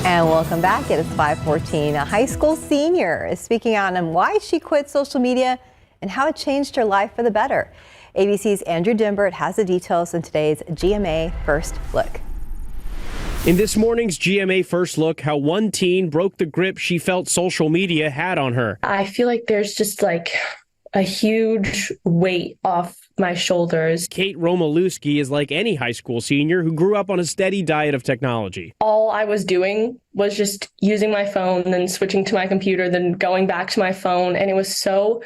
And welcome back. It is 5:14. A high school senior is speaking out on why she quit social media and how it changed her life for the better. ABC's Andrew Dimbert has the details in today's GMA First Look. In this morning's GMA First Look, how one teen broke the grip she felt social media had on her. I feel like there's just like a huge weight off my shoulders. Kate Romalewski is like any high school senior who grew up on a steady diet of technology. All I was doing was just using my phone, then switching to my computer, then going back to my phone, and it was so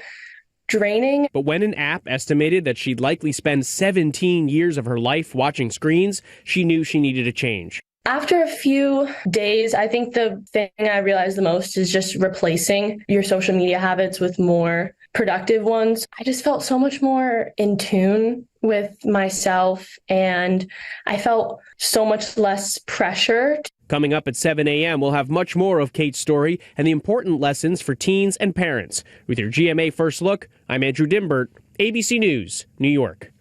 draining. But when an app estimated that she'd likely spend 17 years of her life watching screens, she knew she needed a change. After a few days, I think the thing I realized the most is just replacing your social media habits with more productive ones. I just felt so much more in tune with myself, and I felt so much less pressure. Coming up at 7 a.m., we'll have much more of Kate's story and the important lessons for teens and parents. With your GMA First Look, I'm Andrew Dimbert, ABC News, New York.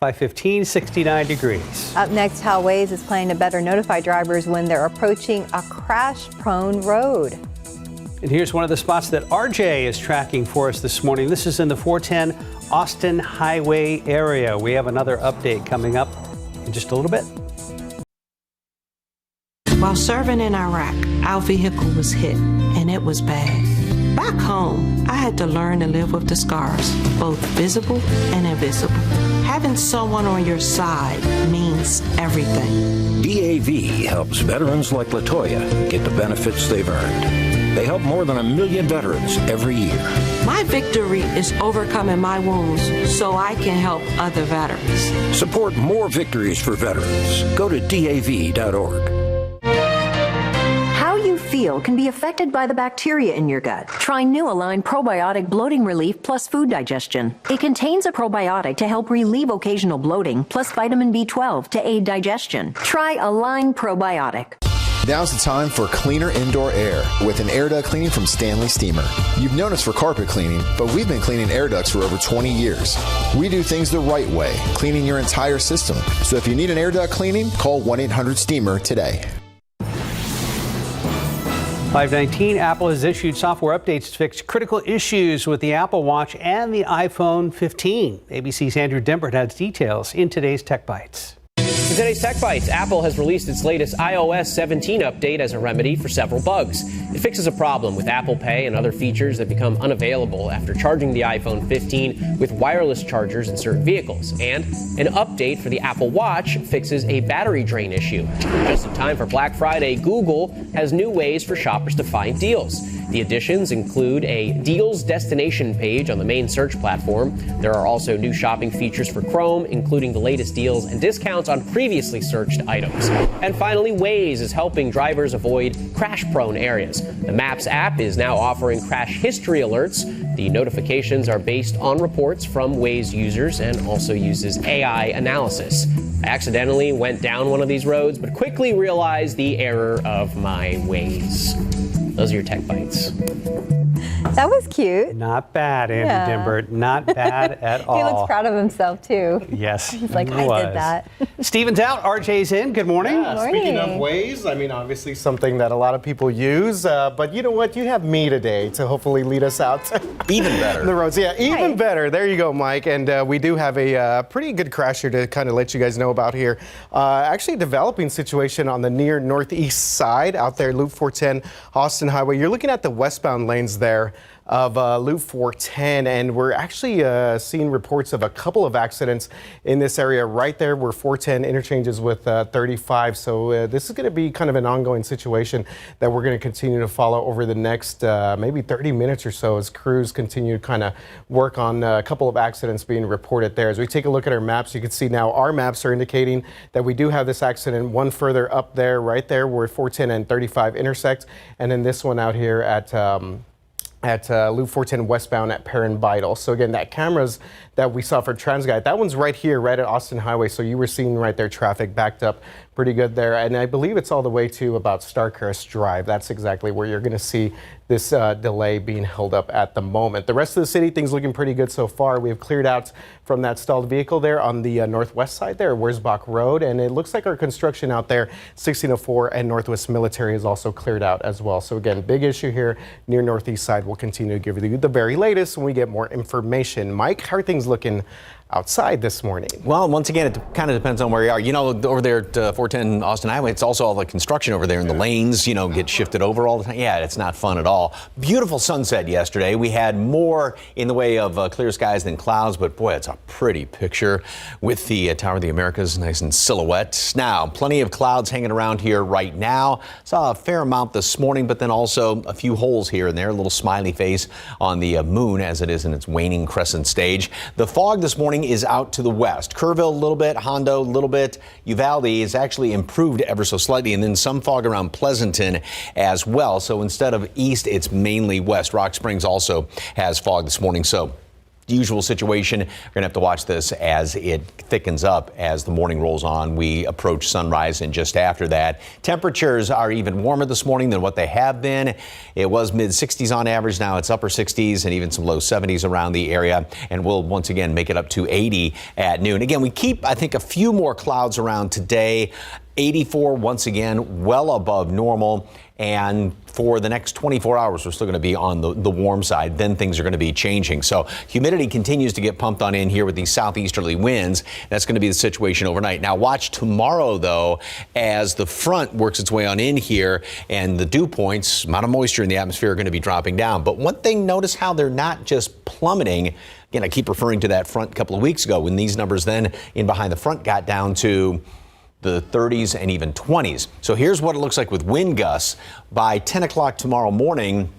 5:15, 69 degrees. Up next, how Waze is planning to better notify drivers when they're approaching a crash-prone road. And here's one of the spots that RJ is tracking for us this morning. This is in the 410 Austin Highway area. We have another update coming up in just a little bit. While serving in Iraq, our vehicle was hit, and it was bad. Back home, I had to learn to live with the scars, both visible and invisible. Having someone on your side means everything. DAV helps veterans like LaToya get the benefits they've earned. They help more than 1 million veterans every year. My victory is overcoming my wounds so I can help other veterans. Support more victories for veterans. Go to DAV.org. How you feel can be affected by the bacteria in your gut. Try New Align Probiotic Bloating Relief plus Food Digestion. It contains a probiotic to help relieve occasional bloating, plus vitamin B12 to aid digestion. Try Align Probiotic. Now's the time for cleaner indoor air with an air duct cleaning from Stanley Steamer. You've known us for carpet cleaning, but we've been cleaning air ducts for over 20 years. We do things the right way, cleaning your entire system. So if you need an air duct cleaning, call 1-800-STEAMER today. 5:19, Apple has issued software updates to fix critical issues with the Apple Watch and the iPhone 15. ABC's Andrew Dimbert has details in today's Tech Bites. In today's Tech Bites, Apple has released its latest iOS 17 update as a remedy for several bugs. It fixes a problem with Apple Pay and other features that become unavailable after charging the iPhone 15 with wireless chargers in certain vehicles. And an update for the Apple Watch fixes a battery drain issue. Just in time for Black Friday, Google has new ways for shoppers to find deals. The additions include a deals destination page on the main search platform. There are also new shopping features for Chrome, including the latest deals and discounts on previously searched items. And finally, Waze is helping drivers avoid crash-prone areas. The Maps app is now offering crash history alerts. The notifications are based on reports from Waze users and also uses AI analysis. I accidentally went down one of these roads, but quickly realized the error of my Waze. Those are your Tech Bites. That was cute. Not bad, Andrew Dimbert. Not bad at all. He looks proud of himself, too. Yes, he's like, I did that. Steven's out, RJ's in. Good morning. Yeah, speaking of Waze, I mean, obviously something that a lot of people use. But you know what? You have me today to hopefully lead us out. Even better. The roads. Yeah, even better. There you go, Mike. And we do have a pretty good crasher to kind of let you guys know about here. Actually, a developing situation on the near northeast side out there, Loop 410, Austin Highway. You're looking at the westbound lanes there of Loop 410, and we're actually seeing reports of a couple of accidents in this area right there where 410 interchanges with 35. So this is going to be kind of an ongoing situation that we're going to continue to follow over the next maybe 30 minutes or so as crews continue to kind of work on a couple of accidents being reported there. As we take a look at our maps, you can see now our maps are indicating that we do have this accident one further up there, right there where 410 and 35 intersect, and then this one out here at Loop 410 westbound at Perrin Vital. So again, that cameras that we saw for TransGuide, that one's right here, right at Austin Highway. So you were seeing right there traffic backed up pretty good there. And I believe it's all the way to about Starcrest Drive. That's exactly where you're going to see this delay being held up at the moment. The rest of the city, things looking pretty good so far. We have cleared out from that stalled vehicle there on the northwest side there, Wurzbach Road, and it looks like our construction out there, 1604 and Northwest Military, is also cleared out as well. So again, big issue here near northeast side. We'll continue to give you the very latest when we get more information. Mike, how are things looking outside this morning? Well, once again, it kind of depends on where you are. You know, over there at 410 Austin Highway, it's also all the construction over there, and the lanes, you know, get shifted over all the time. Yeah, it's not fun at all. Beautiful sunset yesterday. We had more in the way of clear skies than clouds, but boy, it's a pretty picture with the Tower of the Americas nice in silhouette. Now, plenty of clouds hanging around here right now. Saw a fair amount this morning, but then also a few holes here and there. A little smiley face on the moon as it is in its waning crescent stage. The fog this morning is out to the west. Kerrville a little bit, Hondo a little bit. Uvalde is actually improved ever so slightly, and then some fog around Pleasanton as well. So instead of east, it's mainly west. Rock Springs also has fog this morning. So usual situation. We're going to have to watch this as it thickens up as the morning rolls on. We approach sunrise, and just after that, temperatures are even warmer this morning than what they have been. It was mid 60s on average. Now it's upper 60s and even some low 70s around the area. And we'll once again make it up to 80 at noon. Again, we keep, I think, a few more clouds around today. 84 once again, well above normal. And for the next 24 hours, we're still going to be on the warm side. Then things are going to be changing. So humidity continues to get pumped on in here with these southeasterly winds. That's going to be the situation overnight. Now watch tomorrow, though, as the front works its way on in here and the dew points, amount of moisture in the atmosphere, are going to be dropping down. But one thing, notice how they're not just plummeting. Again, I keep referring to that front a couple of weeks ago when these numbers then in behind the front got down to the 30s and even 20s. So here's what it looks like with wind gusts. By 10 o'clock tomorrow morning,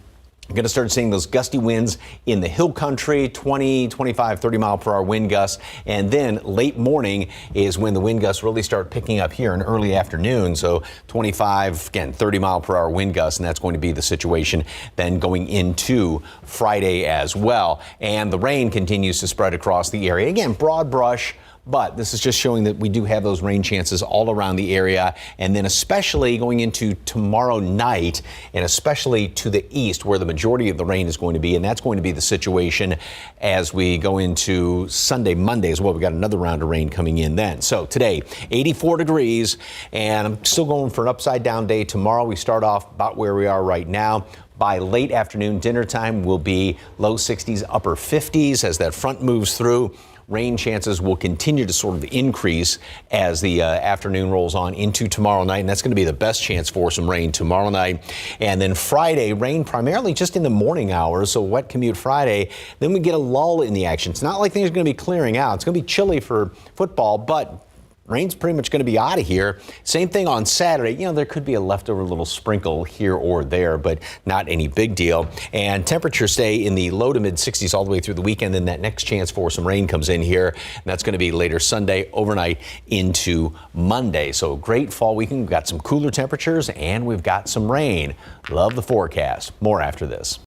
you're going to start seeing those gusty winds in the hill country, 20, 25, 30 mile per hour wind gusts. And then late morning is when the wind gusts really start picking up here in early afternoon. So 25, again, 30 mile per hour wind gusts. And that's going to be the situation then going into Friday as well. And the rain continues to spread across the area. Again, broad brush. But this is just showing that we do have those rain chances all around the area, and then especially going into tomorrow night, and especially to the east where the majority of the rain is going to be, and that's going to be the situation as we go into Sunday, Monday as well. We got another round of rain coming in then. So today, 84 degrees, and I'm still going for an upside down day tomorrow. We start off about where we are right now. By late afternoon, dinner time will be low 60s, upper 50s as that front moves through. Rain chances will continue to sort of increase as the afternoon rolls on into tomorrow night, and that's going to be the best chance for some rain tomorrow night. And then Friday, rain primarily just in the morning hours, so wet commute Friday. Then we get a lull in the action. It's not like things are going to be clearing out. It's going to be chilly for football, but rain's pretty much going to be out of here. Same thing on Saturday. You know, there could be a leftover little sprinkle here or there, but not any big deal. And temperatures stay in the low to mid 60s all the way through the weekend. Then that next chance for some rain comes in here. And that's going to be later Sunday, overnight into Monday. So great fall weekend. We've got some cooler temperatures and we've got some rain. Love the forecast. More after this.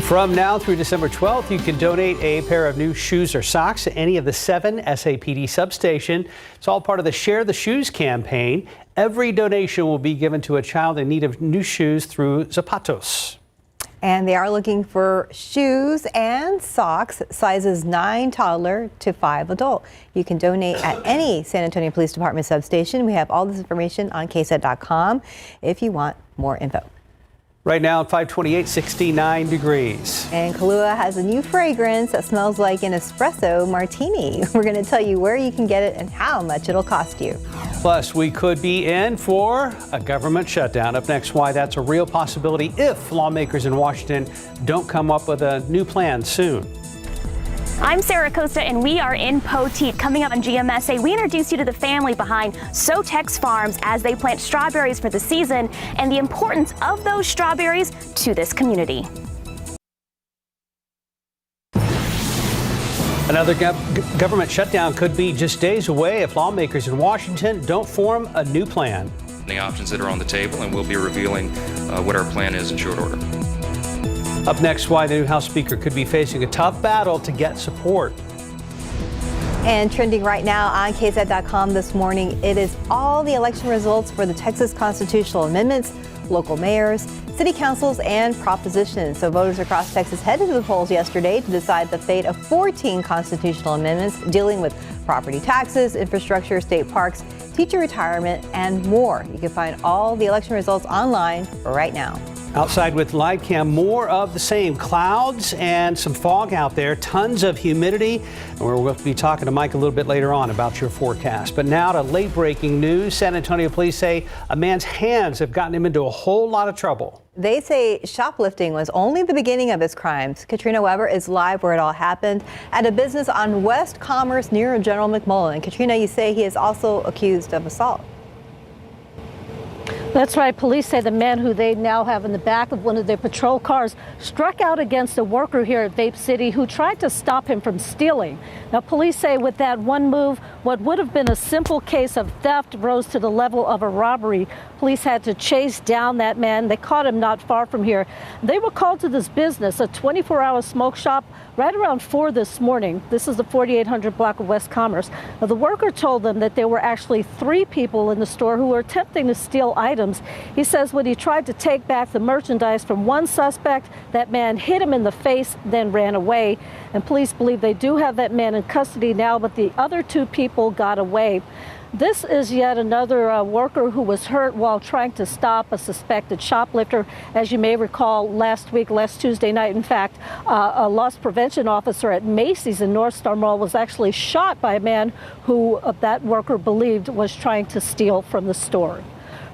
From now through December 12th, you can donate a pair of new shoes or socks to any of the 7 SAPD substations. It's all part of the Share the Shoes campaign. Every donation will be given to a child in need of new shoes through Zapatos. And they are looking for shoes and socks, sizes 9 toddler to 5 adult. You can donate at any San Antonio Police Department substation. We have all this information on KSAT.com if you want more info. Right now at 528, 69 degrees. And Kahlua has a new fragrance that smells like an espresso martini. We're going to tell you where you can get it and how much it'll cost you. Plus, we could be in for a government shutdown. Up next, why that's a real possibility if lawmakers in Washington don't come up with a new plan soon. I'm Sarah Costa, and we are in Poteet. Coming up on GMSA, we introduce you to the family behind Sotex Farms as they plant strawberries for the season and the importance of those strawberries to this community. Another government shutdown could be just days away if lawmakers in Washington don't form a new plan. The options that are on the table, and we'll be revealing what our plan is in short order. Up next, why the new House Speaker could be facing a tough battle to get support. And trending right now on KSAT.com this morning, it is all the election results for the Texas constitutional amendments, local mayors, city councils, and propositions. So voters across Texas headed to the polls yesterday to decide the fate of 14 constitutional amendments dealing with property taxes, infrastructure, state parks, teacher retirement, and more. You can find all the election results online right now. Outside with live cam, more of the same. Clouds and some fog out there, tons of humidity. And we'll be talking to Mike a little bit later on about your forecast. But now to late breaking news. San Antonio police say a man's hands have gotten him into a whole lot of trouble. They say shoplifting was only the beginning of his crimes. Katrina Weber is live where it all happened at a business on West Commerce near General McMullen. Katrina, you say he is also accused of assault. That's right. Police say the man who they now have in the back of one of their patrol cars struck out against a worker here at Vape City who tried to stop him from stealing. Now, police say with that one move, what would have been a simple case of theft rose to the level of a robbery. Police had to chase down that man. They caught him not far from here. They were called to this business, a 24-hour smoke shop, right around 4 this morning. This is the 4800 block of West Commerce. Now, the worker told them that there were actually 3 people in the store who were attempting to steal items. He says when he tried to take back the merchandise from one suspect, that man hit him in the face, then ran away. And police believe they do have that man in custody now, but the other 2 people got away. This is yet another worker who was hurt while trying to stop a suspected shoplifter. As you may recall, last Tuesday night, in fact, a loss prevention officer at Macy's in North Star Mall was actually shot by a man who that worker believed was trying to steal from the store.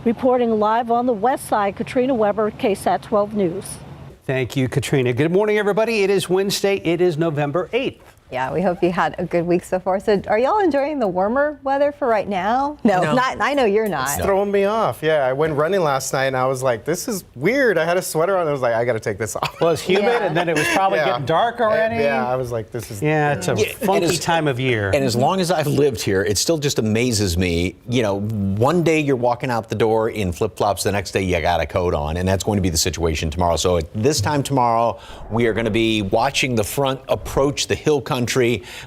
Reporting live on the west side, Katrina Weber, KSAT 12 News. Thank you, Katrina. Good morning, everybody. It is Wednesday. It is November 8th. Yeah, we hope you had a good week so far. So are y'all enjoying the warmer weather for right now? No. Not. I know you're not. It's throwing me off. Yeah, I went running last night and I was like, this is weird. I had a sweater on. I was like, I got to take this off. Well, it's humid and then it was probably getting dark already. Yeah, I was like, this is... Yeah, it's a funky time of year. And as long as I've lived here, it still just amazes me. You know, one day you're walking out the door in flip-flops, the next day you got a coat on, and that's going to be the situation tomorrow. So at this time tomorrow, we are going to be watching the front approach the hill country.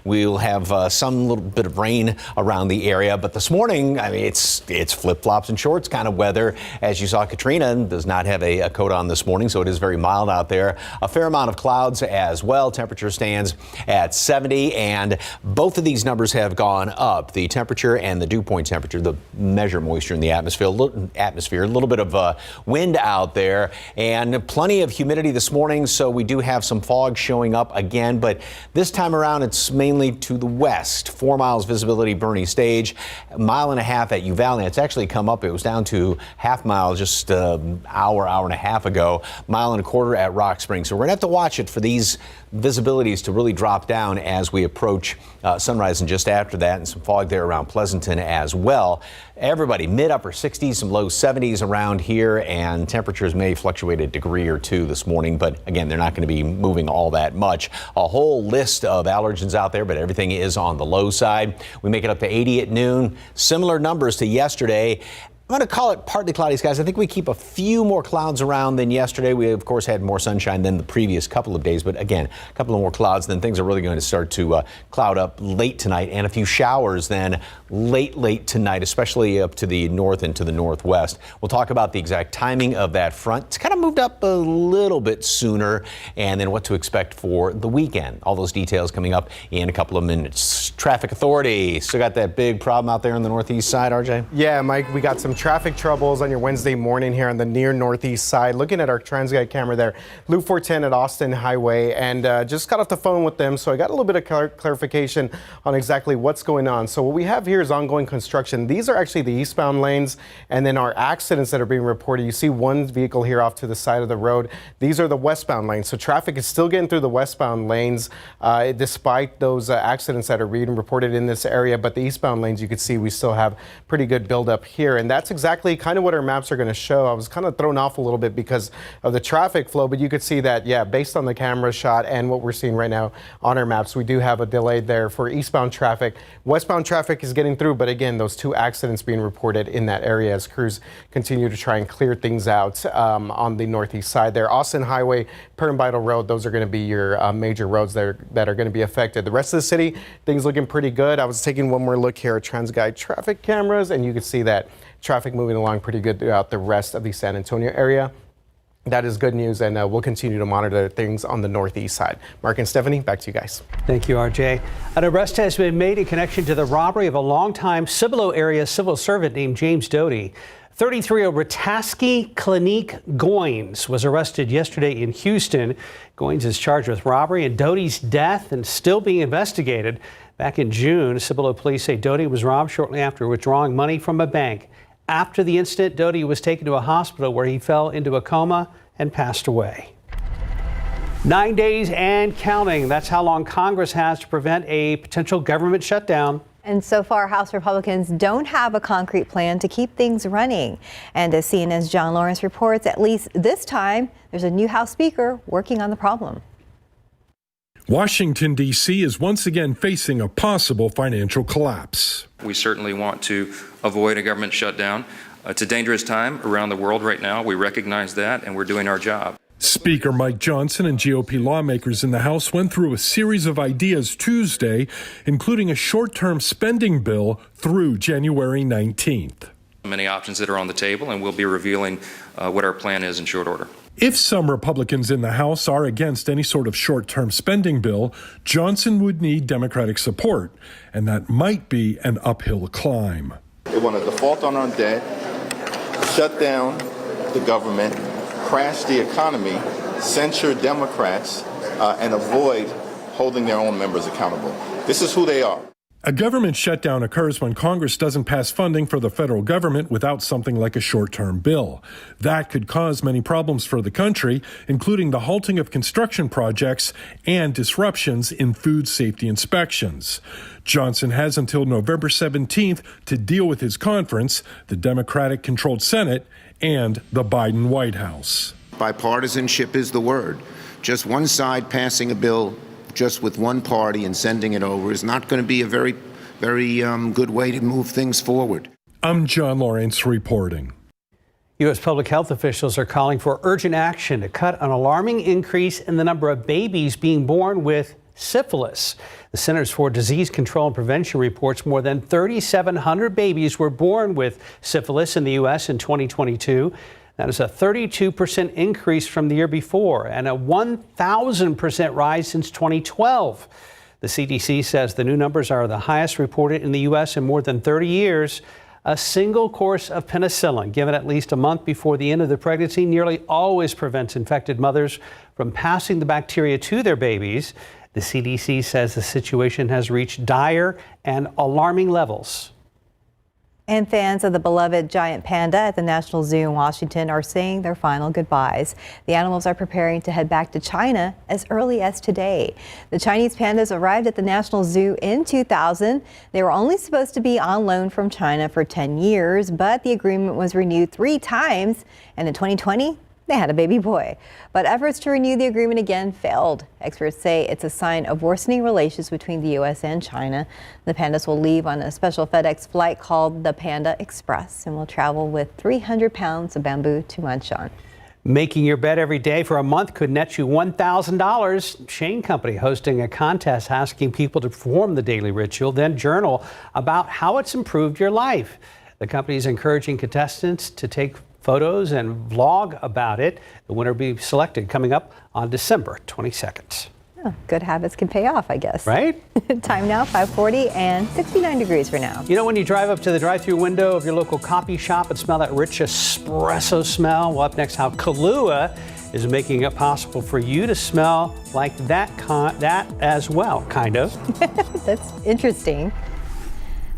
We'll have some little bit of rain around the area, but this morning, I mean, it's flip-flops and shorts kind of weather. As you saw, Katrina does not have a coat on this morning, so it is very mild out there. A fair amount of clouds as well. Temperature stands at 70, and both of these numbers have gone up. The temperature and the dew point temperature, the measure moisture in the atmosphere, a little bit of wind out there, and plenty of humidity this morning, so we do have some fog showing up again, but this time around, it's mainly to the west. 4 miles visibility, Bernie Stage, 1.5 miles at Uvalde. It's actually come up. It was down to half mile just an hour and a half ago. 1.25 miles at Rock Springs. So we're going to have to watch it for these visibilities to really drop down as we approach sunrise and just after that, and some fog there around Pleasanton as well. Everybody mid-upper 60s, some low 70s around here, and temperatures may fluctuate a degree or 2 this morning, but again, they're not going to be moving all that much. A whole list of allergens out there, but everything is on the low side. We make it up to 80 at noon. Similar numbers to yesterday. I'm going to call it partly cloudy skies. I think we keep a few more clouds around than yesterday. We, of course, had more sunshine than the previous couple of days. But again, a couple of more clouds, then things are really going to start to cloud up late tonight, and a few showers then late tonight, especially up to the north and to the northwest. We'll talk about the exact timing of that front. It's kind of moved up a little bit sooner, and then what to expect for the weekend. All those details coming up in a couple of minutes. Traffic Authority. Still got that big problem out there on the northeast side, RJ? Yeah, Mike, we got some traffic troubles on your Wednesday morning here on the near northeast side. Looking at our TransGuide camera there, Loop 410 at Austin Highway, and just got off the phone with them, so I got a little bit of clarification on exactly what's going on. So what we have here is ongoing construction. These are actually the eastbound lanes, and then our accidents that are being reported. You see one vehicle here off to the side of the road. These are the westbound lanes. So traffic is still getting through the westbound lanes despite those accidents that are being reported in this area. But the eastbound lanes, you can see we still have pretty good buildup here, and that's that's exactly kind of what our maps are going to show. I was kind of thrown off a little bit because of the traffic flow, but you could see that, yeah, based on the camera shot and what we're seeing right now on our maps, we do have a delay there for eastbound traffic. Westbound traffic is getting through, but again, those 2 accidents being reported in that area as crews continue to try and clear things out on the northeast side there. Austin Highway, Perrin-Vital Road, those are going to be your major roads that are going to be affected. The rest of the city, things looking pretty good. I was taking one more look here at TransGuide traffic cameras, and you can see that traffic moving along pretty good throughout the rest of the San Antonio area. That is good news, and we'll continue to monitor things on the northeast side. Mark and Stephanie, back to you guys. Thank you, RJ. An arrest has been made in connection to the robbery of a longtime Cibolo area civil servant named James Doty. 33-year-old Rataski Clinique Goins was arrested yesterday in Houston. Goins is charged with robbery and Doty's death and still being investigated. Back in June, Cibolo police say Doty was robbed shortly after withdrawing money from a bank. After the incident, Doty was taken to a hospital where he fell into a coma and passed away. 9 days and counting. That's how long Congress has to prevent a potential government shutdown. And so far, House Republicans don't have a concrete plan to keep things running. And as CNN's John Lawrence reports, at least this time, there's a new House Speaker working on the problem. Washington, D.C. is once again facing a possible financial collapse. We certainly want to avoid a government shutdown. It's a dangerous time around the world right now. We recognize that, and we're doing our job. Speaker Mike Johnson and GOP lawmakers in the House went through a series of ideas Tuesday, including a short-term spending bill through January 19th. Many options that are on the table, and we'll be revealing what our plan is in short order. If some Republicans in the House are against any sort of short-term spending bill, Johnson would need Democratic support, and that might be an uphill climb. They want to default on our debt, shut down the government, crash the economy, censure Democrats, and avoid holding their own members accountable. This is who they are. A government shutdown occurs when Congress doesn't pass funding for the federal government without something like a short-term bill. That could cause many problems for the country, including the halting of construction projects and disruptions in food safety inspections. Johnson has until November 17th to deal with his conference, the Democratic-controlled Senate, and the Biden White House. Bipartisanship is the word. Just one side passing a bill just with one party and sending it over is not going to be a very good way to move things forward. I'm John Lawrence reporting. U.S. public health officials are calling for urgent action to cut an alarming increase in the number of babies being born with syphilis. The Centers for Disease Control and Prevention reports more than 3,700 babies were born with syphilis in the U.S. in 2022. That is a 32% increase from the year before and a 1,000% rise since 2012. The CDC says the new numbers are the highest reported in the U.S. in more than 30 years. A single course of penicillin given at least a month before the end of the pregnancy nearly always prevents infected mothers from passing the bacteria to their babies. The CDC says the situation has reached dire and alarming levels. And fans of the beloved giant panda at the National Zoo in Washington are saying their final goodbyes. The animals are preparing to head back to China as early as today. The Chinese pandas arrived at the National Zoo in 2000. They were only supposed to be on loan from China for 10 years, but the agreement was renewed 3 times. And in 2020, they had a baby boy. But efforts to renew the agreement again failed. Experts say it's a sign of worsening relations between the U.S. and China. The pandas will leave on a special FedEx flight called the Panda Express and will travel with 300 pounds of bamboo to munch on. Making your bed every day for a month could net you $1,000. Shane Company hosting a contest asking people to perform the daily ritual, then journal about how it's improved your life. The company is encouraging contestants to take photos and vlog about it. The winner will be selected coming up on December 22nd. Oh, good habits can pay off, I guess. Right? Time now, 5:40 and 69 degrees for now. You know when you drive up to the drive-through window of your local coffee shop and smell that rich espresso smell? Well, up next, how Kahlua is making it possible for you to smell like that as well, kind of. That's interesting.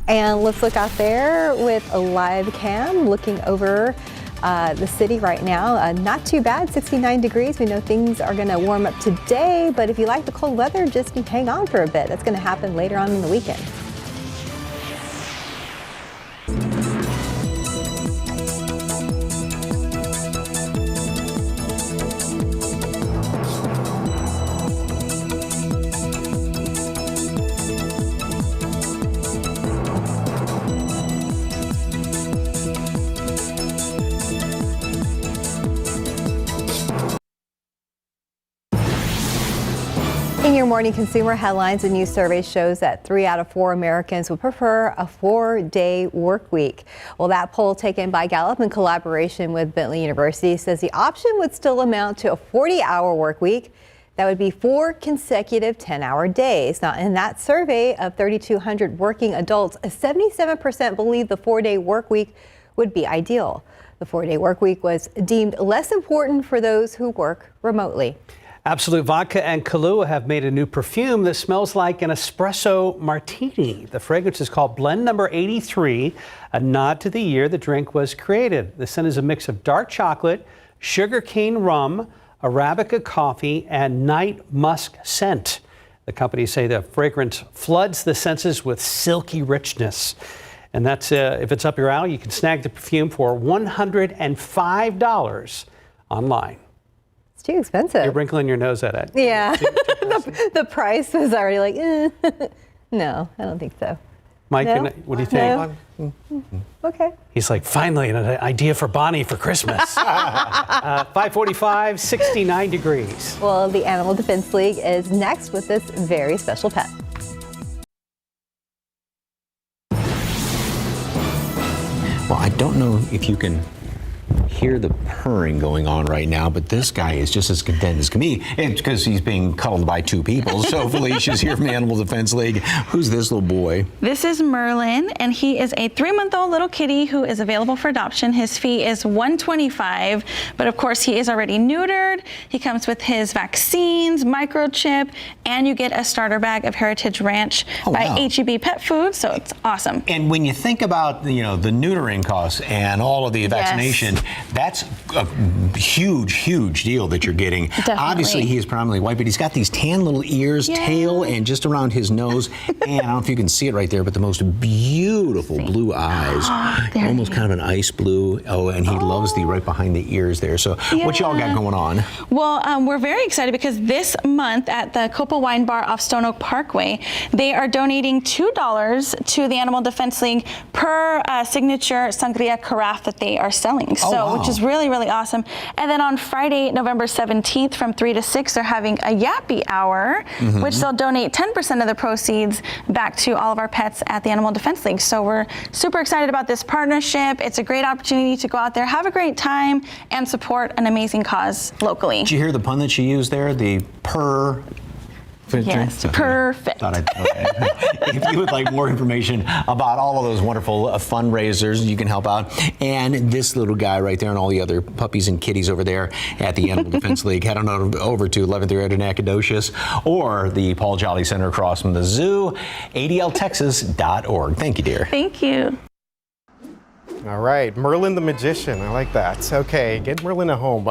And let's look out there with a live cam looking over the city right now. Not too bad, 69 degrees. We know things are going to warm up today, but if you like the cold weather, just hang on for a bit. That's going to happen later on in the weekend. your morning consumer headlines, a new survey shows that 3 out of 4 Americans would prefer a 4-day work week. Well, that poll taken by Gallup in collaboration with Bentley University says the option would still amount to a 40-hour work week. That would be 4 consecutive 10-hour days. Now, in that survey of 3,200 working adults, 77% believe the 4-day work week would be ideal. The 4-day work week was deemed less important for those who work remotely. Absolute Vodka and Kahlua have made a new perfume that smells like an espresso martini. The fragrance is called Blend Number 83, a nod to the year the drink was created. The scent is a mix of dark chocolate, sugarcane rum, Arabica coffee, and night musk scent. The companies say the fragrance floods the senses with silky richness. And that's if it's up your alley, you can snag the perfume for $105 online. Too expensive. You're wrinkling your nose at it. Yeah. the price was already like, no, I don't think so. Mike, no? What do you think? No. Okay. He's like, finally, an idea for Bonnie for Christmas. 5:45, 69 degrees. Well, the Animal Defense League is next with this very special pet. Well, I don't know if you can hear the purring going on right now, but this guy is just as content as can be. It's because he's being cuddled by 2 people. So Felicia's here from the Animal Defense League. Who's this little boy? This is Merlin, and he is a 3-month-old little kitty who is available for adoption. His fee is $125, but of course he is already neutered. He comes with his vaccines, microchip, and you get a starter bag of Heritage Ranch by H-E-B Pet Food, so it's awesome. And when you think about, the neutering costs and all of the vaccination, that's a huge deal that you're getting. Definitely. Obviously, he is predominantly white, but he's got these tan little ears, tail, and just around his nose. And I don't know if you can see it right there, but the most beautiful blue eyes. Almost kind of an ice blue. Oh, and he loves the right behind the ears there. So what y'all got going on? Well, we're very excited because this month at the Copa Wine Bar off Stone Oak Parkway, they are donating $2 to the Animal Defense League per signature sangria carafe that they are selling. Which is really awesome. And then on Friday, November 17th from 3 to 6, they're having a Yappy Hour, which they'll donate 10% of the proceeds back to all of our pets at the Animal Defense League. So we're super excited about this partnership. It's a great opportunity to go out there, have a great time, and support an amazing cause locally. Did you hear the pun that she used there? The per... Yes, perfect. If you would like more information about all of those wonderful fundraisers, you can help out. And this little guy right there and all the other puppies and kitties over there at the Animal Defense League, head on over to 11th Road in Nacogdoches or the Paul Jolly Center across from the zoo, adltexas.org. Thank you, dear. Thank you. All right, Merlin the Magician. I like that. Okay, get Merlin a home.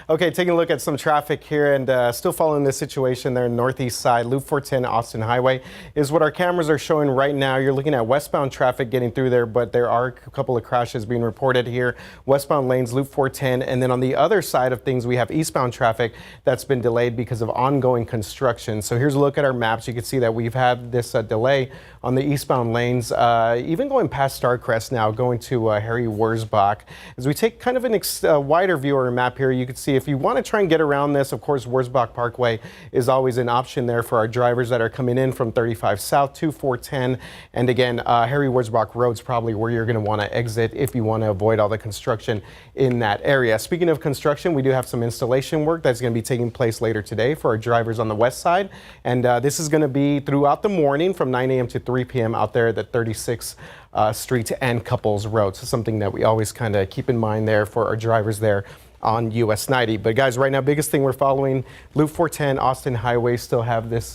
Okay, taking a look at some traffic here and still following this situation there, northeast side, Loop 410 Austin Highway is what our cameras are showing right now. You're looking at westbound traffic getting through there, but there are a couple of crashes being reported here. Westbound lanes, Loop 410, and then on the other side of things, we have eastbound traffic that's been delayed because of ongoing construction. So here's a look at our maps. You can see that we've had this delay on the eastbound lanes, even going past Starcrest now, going to Harry Wurzbach. As we take kind of a wider view of our map here, you can see if you want to try and get around this, of course, Wurzbach Parkway is always an option there for our drivers that are coming in from 35 South to 410. And again, Harry Wurzbach Road's probably where you're going to want to exit if you want to avoid all the construction in that area. Speaking of construction, we do have some installation work that's going to be taking place later today for our drivers on the west side. And this is going to be throughout the morning from 9 a.m. to 3 p.m. out there at the 36th Street and Couples Road. So something that we always kind of keep in mind there for our drivers there on US 90. But guys, right now, biggest thing we're following, Loop 410 Austin Highway still have this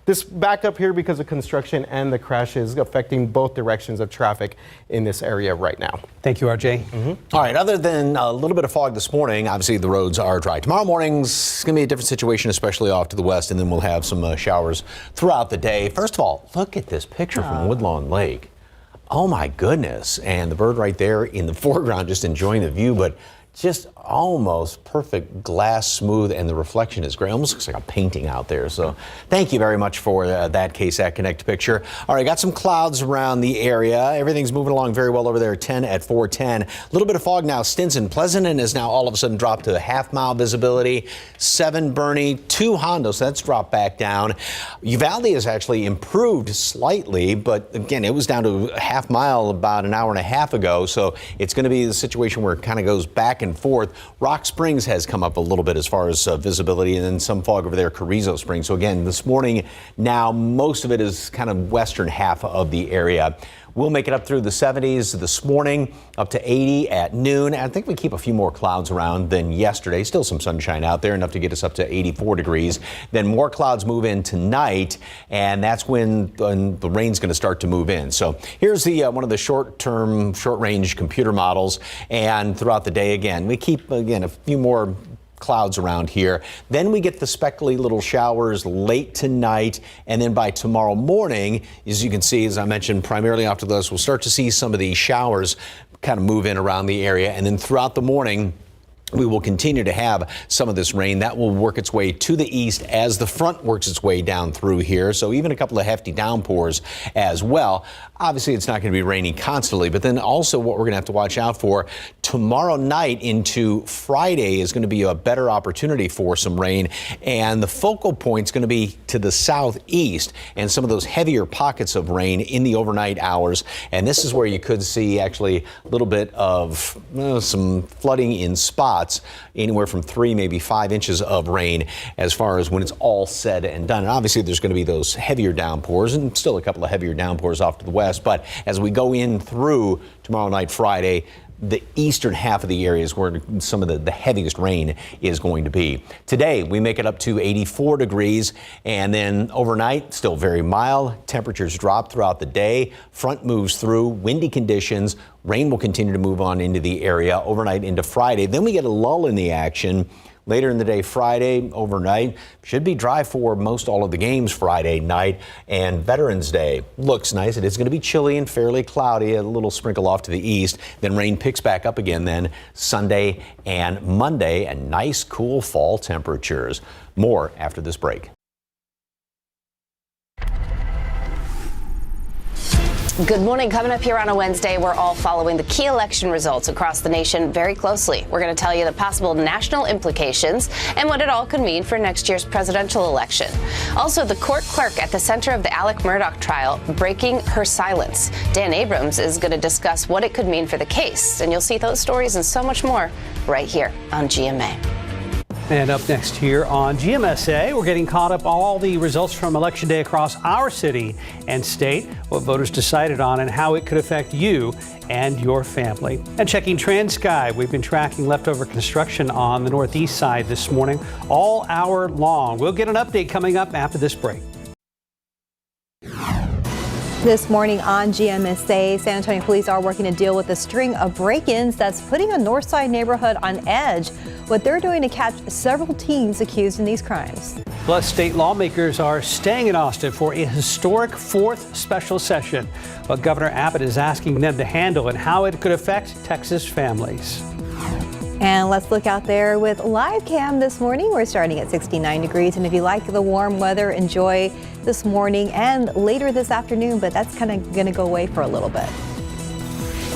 this backup here because of construction and the crashes affecting both directions of traffic in this area right now. Thank you, RJ. All right, other than a little bit of fog this morning, obviously the roads are dry. Tomorrow morning's going to be a different situation, especially off to the west, and then we'll have some showers throughout the day. First of all, look at this picture from Woodlawn Lake. Oh my goodness. And the bird right there in the foreground just enjoying the view, but just almost perfect glass smooth, and the reflection is great. Almost looks like a painting out there. So thank you very much for that KSAT Connect picture. All right, got some clouds around the area. Everything's moving along very well over there. 10 at 410. A little bit of fog now. Stinson, Pleasanton is now all of a sudden dropped to a half-mile visibility. 7 Bernie, 2 Hondo, so that's dropped back down. Uvalde has actually improved slightly, but again, it was down to a half-mile about an hour and a half ago. So it's going to be the situation where it kind of goes back and forth. Rock Springs has come up a little bit as far as visibility, and then some fog over there, Carrizo Springs. So again, this morning now most of it is kind of western half of the area. We'll make it up through the 70s this morning, up to 80 at noon. I think we keep a few more clouds around than yesterday. Still some sunshine out there, enough to get us up to 84 degrees. Then more clouds move in tonight, and that's when the rain's going to start to move in. So here's the one of the short-range computer models. And throughout the day, again, we keep, again, a few more clouds around here. Then we get the speckly little showers late tonight, and then by tomorrow morning, as you can see, as I mentioned, primarily after this, we'll start to see some of these showers kind of move in around the area, and then throughout the morning, we will continue to have some of this rain that will work its way to the east as the front works its way down through here. So even a couple of hefty downpours as well. Obviously, it's not going to be raining constantly, but then also what we're going to have to watch out for tomorrow night into Friday is going to be a better opportunity for some rain. And the focal point is going to be to the southeast and some of those heavier pockets of rain in the overnight hours. And this is where you could see actually a little bit of some flooding in spots, anywhere from 3, maybe 5 inches of rain as far as when it's all said and done. And obviously, there's going to be those heavier downpours and still a couple of heavier downpours off to the west. But as we go in through tomorrow night, Friday, the eastern half of the area is where some of the heaviest rain is going to be. Today, we make it up to 84 degrees, and then overnight, still very mild. Temperatures drop throughout the day. Front moves through, windy conditions. Rain will continue to move on into the area overnight into Friday. Then we get a lull in the action. Later in the day, Friday, overnight, should be dry for most all of the games Friday night. And Veterans Day looks nice. It is going to be chilly and fairly cloudy, a little sprinkle off to the east. Then rain picks back up again then Sunday and Monday, and nice cool fall temperatures. More after this break. Good morning. Coming up here on a Wednesday, we're all following the key election results across the nation very closely. We're going to tell you the possible national implications and what it all could mean for next year's presidential election. Also, the court clerk at the center of the Alec Murdaugh trial breaking her silence. Dan Abrams is going to discuss what it could mean for the case. And you'll see those stories and so much more right here on GMA. And up next here on GMSA, we're getting caught up on all the results from Election Day across our city and state, what voters decided on and how it could affect you and your family. And checking TransSky, we've been tracking leftover construction on the northeast side this morning all hour long. We'll get an update coming up after this break. This morning on GMSA, San Antonio police are working to deal with a string of break-ins that's putting a north side neighborhood on edge. What they're doing to catch several teens accused in these crimes. Plus, state lawmakers are staying in Austin for a historic 4th special session. What Governor Abbott is asking them to handle and how it could affect Texas families. And let's look out there with live cam this morning. We're starting at 69 degrees. And if you like the warm weather, enjoy this morning and later this afternoon. But that's kind of going to go away for a little bit.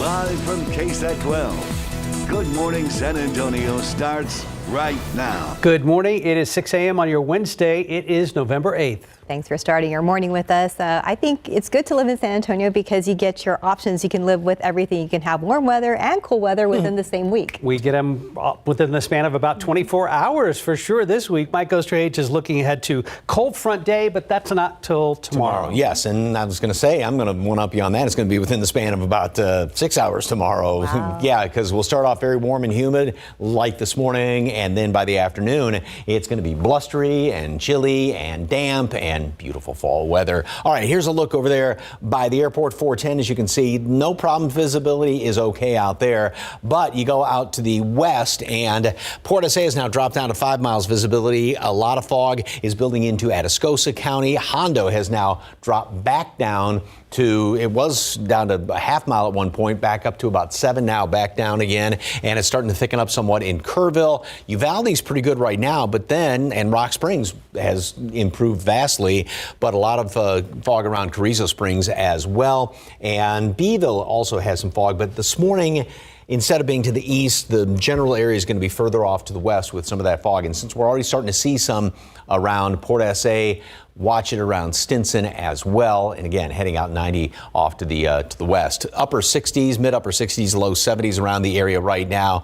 Live from KSAT 12. Good Morning San Antonio starts right now. Good morning. It is 6 a.m. on your Wednesday. It is November 8th. Thanks for starting your morning with us. I think it's good to live in San Antonio because you get your options. You can live with everything. You can have warm weather and cool weather within the same week. We get them within the span of about 24 hours for sure this week. Mike Osterhage is looking ahead to cold front day, but that's not till tomorrow. Yes, and I was going to say, I'm going to one up you on that. It's going to be within the span of about 6 hours tomorrow. Wow. Yeah, because we'll start off very warm and humid like this morning, and then by the afternoon, it's going to be blustery and chilly and damp and beautiful fall weather. All right, here's a look over there by the airport 410. As you can see, no problem. Visibility is okay out there, but you go out to the west and Port SA has now dropped down to 5 miles visibility. A lot of fog is building into Atascosa County. Hondo has now dropped back down it was down to a half mile at one point, back up to about 7 now, back down again. And it's starting to thicken up somewhat in Kerrville. Uvalde's pretty good right now, but then, and Rock Springs has improved vastly, but a lot of fog around Carrizo Springs as well. And Beeville also has some fog, but this morning, instead of being to the east, the general area is going to be further off to the west with some of that fog. And since we're already starting to see some around Port SA, watch it around Stinson as well. And again, heading out 90 off to the west. Upper 60s, mid upper 60s, low 70s around the area right now.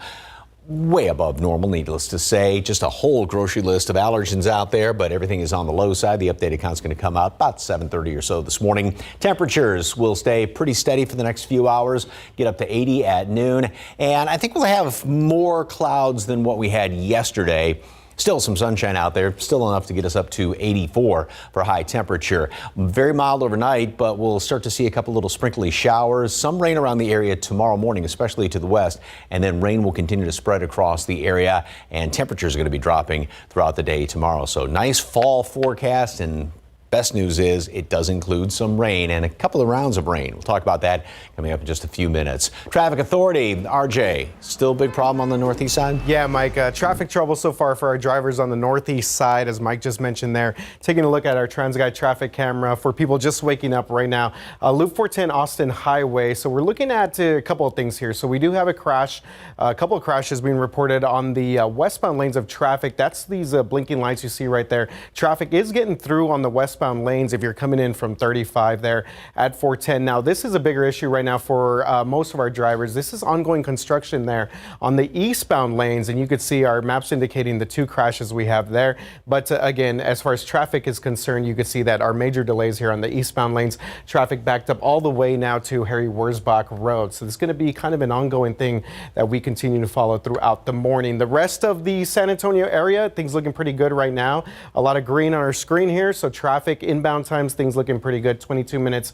Way above normal, needless to say. Just a whole grocery list of allergens out there, but everything is on the low side. The updated count's going to come out about 7:30 or so this morning. Temperatures will stay pretty steady for the next few hours, get up to 80 at noon. And I think we'll have more clouds than what we had yesterday. Still some sunshine out there, still enough to get us up to 84 for high temperature. Very mild overnight, but we'll start to see a couple little sprinkly showers, some rain around the area tomorrow morning, especially to the west, and then rain will continue to spread across the area, and temperatures are going to be dropping throughout the day tomorrow. So nice fall forecast, and best news is it does include some rain and a couple of rounds of rain. We'll talk about that coming up in just a few minutes. Traffic Authority, RJ, still a big problem on the northeast side? Yeah, Mike, traffic trouble so far for our drivers on the northeast side, as Mike just mentioned there. Taking a look at our TransGuide traffic camera for people just waking up right now. Loop 410 Austin Highway. So we're looking at a couple of things here. So we do have a crash, a couple of crashes being reported on the westbound lanes of traffic. That's these blinking lights you see right there. Traffic is getting through on the westbound lanes if you're coming in from 35 there at 410. Now, this is a bigger issue right now for most of our drivers. This is ongoing construction there on the eastbound lanes, and you could see our maps indicating the 2 crashes we have there. But again, as far as traffic is concerned, you could see that our major delays here on the eastbound lanes, traffic backed up all the way now to Harry Wurzbach Road. So it's going to be kind of an ongoing thing that we continue to follow throughout the morning. The rest of the San Antonio area, things looking pretty good right now. A lot of green on our screen here, so traffic inbound times, things looking pretty good. 22 minutes,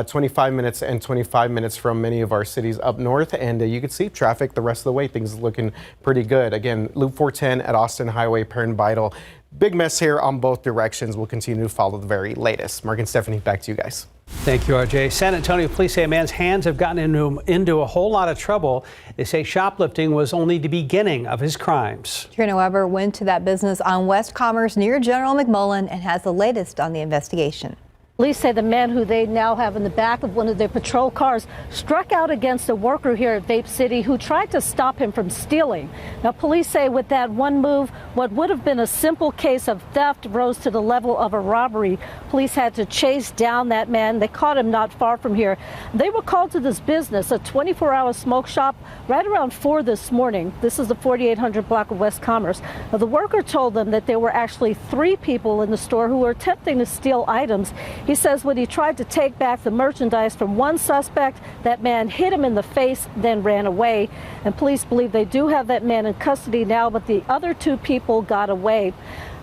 25 minutes, and 25 minutes from many of our cities up north. And you can see traffic the rest of the way. Things looking pretty good. Again, Loop 410 at Austin Highway, Perrin Vital. Big mess here on both directions. We'll continue to follow the very latest. Mark and Stephanie, back to you guys. Thank you, RJ. San Antonio police say a man's hands have gotten into a whole lot of trouble. They say shoplifting was only the beginning of his crimes. Trina Weber went to that business on West Commerce near General McMullen and has the latest on the investigation. Police say the man who they now have in the back of one of their patrol cars struck out against a worker here at Vape City who tried to stop him from stealing. Now, police say with that one move, what would have been a simple case of theft rose to the level of a robbery. Police had to chase down that man. They caught him not far from here. They were called to this business, a 24-hour smoke shop, right around 4 this morning. This is the 4800 block of West Commerce. Now, the worker told them that there were actually 3 people in the store who were attempting to steal items. He says when he tried to take back the merchandise from one suspect, that man hit him in the face, then ran away. And police believe they do have that man in custody now, but the other 2 people got away.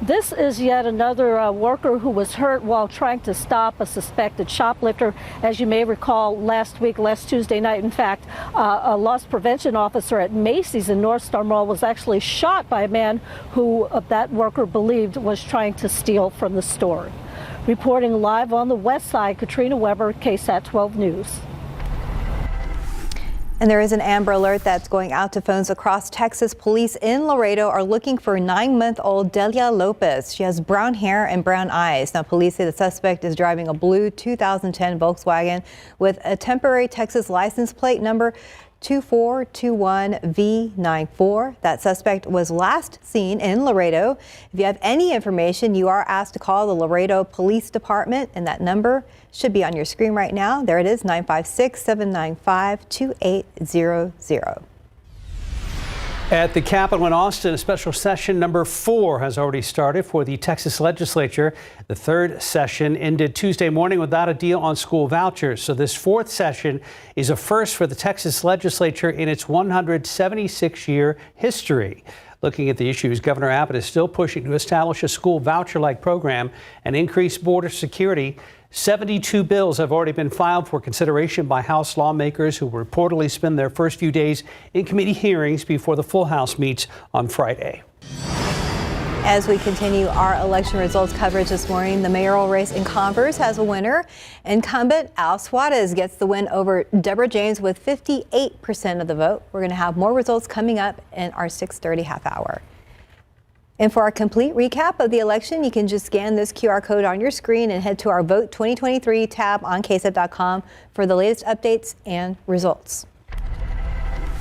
This is yet another worker who was hurt while trying to stop a suspected shoplifter. As you may recall, last Tuesday night, in fact, a loss prevention officer at Macy's in North Star Mall was actually shot by a man who that worker believed was trying to steal from the store. Reporting live on the west side, Katrina Weber, KSAT 12 News. And there is an Amber Alert that's going out to phones across Texas. Police in Laredo are looking for 9-month-old Delia Lopez. She has brown hair and brown eyes. Now, police say the suspect is driving a blue 2010 Volkswagen with a temporary Texas license plate number 2421V94. That suspect was last seen in Laredo. If you have any information, you are asked to call the Laredo Police Department, and that number should be on your screen right now. There it is, 956-795-2800. At the Capitol in Austin, a special session number 4 has already started for the Texas legislature. The 3rd session ended Tuesday morning without a deal on school vouchers. So this 4th session is a first for the Texas legislature in its 176-year history. Looking at the issues, Governor Abbott is still pushing to establish a school voucher-like program and increase border security. 72 bills have already been filed for consideration by House lawmakers who will reportedly spend their first few days in committee hearings before the full House meets on Friday. As we continue our election results coverage this morning, the mayoral race in Converse has a winner. Incumbent Al Suarez gets the win over Deborah James with 58% of the vote. We're going to have more results coming up in our 6:30 half hour. And for our complete recap of the election, you can just scan this QR code on your screen and head to our Vote 2023 tab on KSAT.com for the latest updates and results.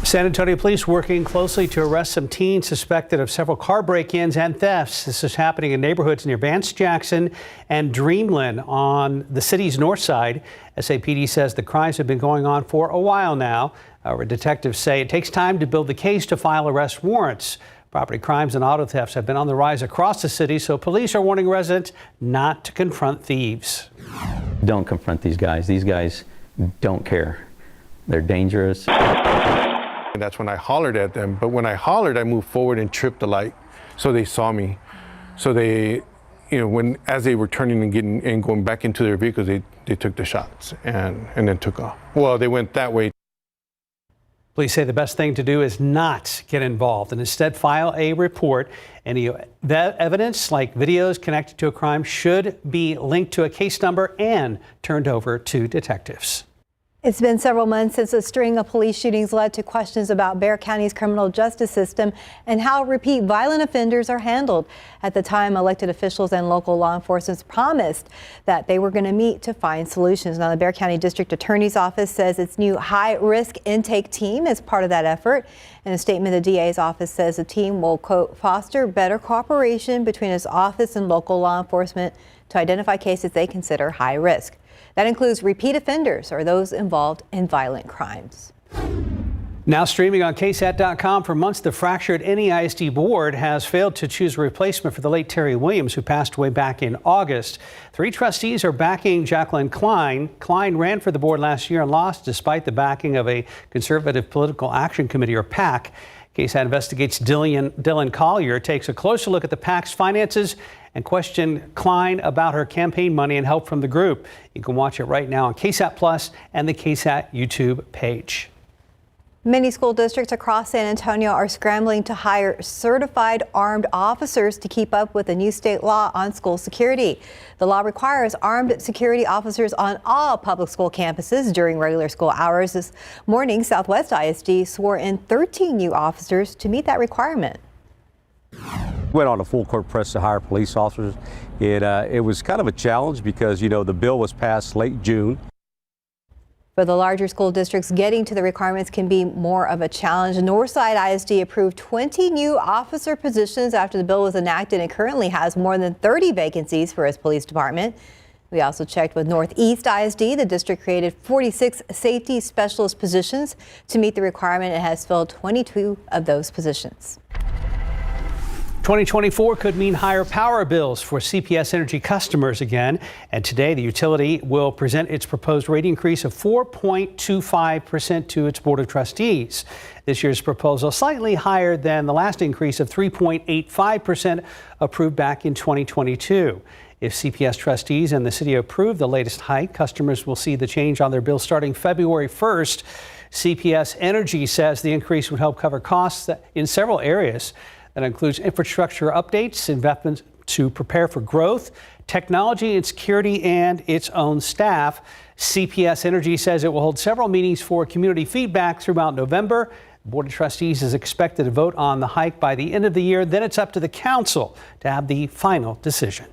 San Antonio police working closely to arrest some teens suspected of several car break-ins and thefts. This is happening in neighborhoods near Vance Jackson and Dreamland on the city's north side. SAPD says the crimes have been going on for a while now. Our detectives say it takes time to build the case to file arrest warrants. Property crimes and auto thefts have been on the rise across the city, so police are warning residents not to confront thieves. Don't confront these guys. These guys don't care. They're dangerous. And that's when I hollered at them. But when I hollered, I moved forward and tripped the light. So they saw me. So they, as they were turning and going back into their vehicles, they took the shots and then took off. Well, they went that way. Police say the best thing to do is not get involved and instead file a report. Any evidence like videos connected to a crime should be linked to a case number and turned over to detectives. It's been several months since a string of police shootings led to questions about Bexar County's criminal justice system and how repeat violent offenders are handled. At the time, elected officials and local law enforcement promised that they were going to meet to find solutions. Now, the Bexar County District Attorney's Office says its new high-risk intake team is part of that effort. In a statement, the DA's office says the team will, quote, foster better cooperation between its office and local law enforcement to identify cases they consider high risk. That includes repeat offenders or those involved in violent crimes. Now streaming on KSAT.com. For months, the fractured NEISD board has failed to choose a replacement for the late Terry Williams, who passed away back in August. 3 trustees are backing Jacqueline Klein. Klein ran for the board last year and lost despite the backing of a Conservative Political Action Committee, or PAC. KSAT investigates Dylan Collier takes a closer look at the PAC's finances and questioned Klein about her campaign money and help from the group. You can watch it right now on KSAT Plus and the KSAT YouTube page. Many school districts across San Antonio are scrambling to hire certified armed officers to keep up with the new state law on school security. The law requires armed security officers on all public school campuses during regular school hours. This morning, Southwest ISD swore in 13 new officers to meet that requirement. Went on a full court press to hire police officers. It was kind of a challenge because, the bill was passed late June. For the larger school districts, getting to the requirements can be more of a challenge. Northside ISD approved 20 new officer positions after the bill was enacted and currently has more than 30 vacancies for its police department. We also checked with Northeast ISD. The district created 46 safety specialist positions to meet the requirement and has filled 22 of those positions. 2024 could mean higher power bills for CPS Energy customers again. And today, the utility will present its proposed rate increase of 4.25% to its Board of Trustees. This year's proposal slightly higher than the last increase of 3.85% approved back in 2022. If CPS trustees and the city approve the latest hike, customers will see the change on their bill starting February 1st. CPS Energy says the increase would help cover costs in several areas. That includes infrastructure updates, investments to prepare for growth, technology and security, and its own staff. CPS Energy says it will hold several meetings for community feedback throughout November. The Board of Trustees is expected to vote on the hike by the end of the year. Then it's up to the council to have the final decision.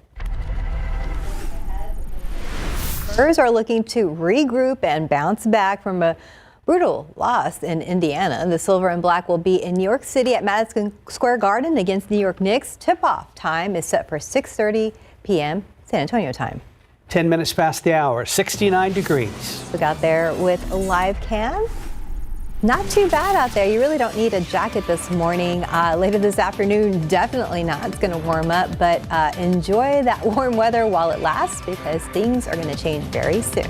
Spurs are looking to regroup and bounce back from a brutal loss in Indiana. The Silver and Black will be in New York City at Madison Square Garden against New York Knicks. Tip-off time is set for 6:30 p.m. San Antonio time. 10 minutes past the hour, 69 degrees. We got there with a live cam. Not too bad out there. You really don't need a jacket this morning. Later this afternoon, definitely not. It's going to warm up, but enjoy that warm weather while it lasts because things are going to change very soon.